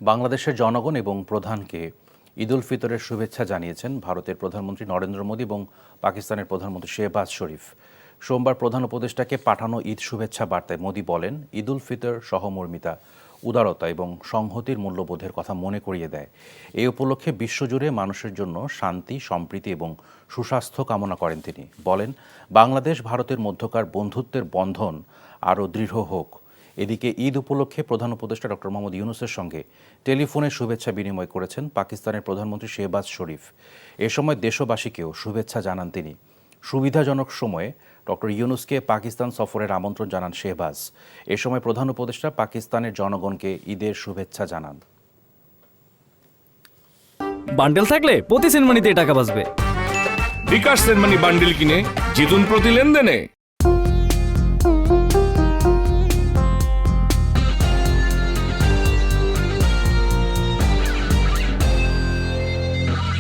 বাংলাদেশের জনগণ এবং প্রধানকে ঈদ উল ফিতরের শুভেচ্ছা জানিয়েছেন ভারতের প্রধানমন্ত্রী নরেন্দ্র মোদী এবং পাকিস্তানের প্রধানমন্ত্রী শেহবাজ শরীফ। সোমবার প্রধান উপদেষ্টাকে পাঠানো ঈদ শুভেচ্ছা বার্তায় মোদী বলেন, ঈদ উল ফিতর সহমর্মিতা, উদারতা এবং সংহতির মূল্যবোধের কথা মনে করিয়ে দেয়। এই উপলক্ষে বিশ্বজুড়ে মানুষের জন্য শান্তি, সম্প্রীতি এবং সুস্বাস্থ্য কামনা করেন তিনি। বলেন, বাংলাদেশ ভারতের মধ্যকার বন্ধুত্বের বন্ধন আরও দৃঢ় হোক। এদিকে ঈদ উপলক্ষে প্রধান উপদেষ্টা ডক্টর মোহাম্মদ ইউনূসের সঙ্গে টেলিফোনে শুভেচ্ছা বিনিময় করেছেন পাকিস্তানের প্রধানমন্ত্রী শেহবাজ শরীফ। এ সময় দেশবাসীকেও শুভেচ্ছা জানান তিনি। সুবিধাজনক সময়ে ডক্টর ইউনূসকে পাকিস্তান সফরের আমন্ত্রণ জানান শেহবাজ। এ সময় প্রধান উপদেষ্টা পাকিস্তানের জনগণকে ঈদের শুভেচ্ছা জানান। বান্ডেল থাকলে প্রতি সেনমানিতে টাকা বাঁচবে। বিকাশ সেনমানি বান্ডিল কিনে জিতুন প্রতি লেনদেনে।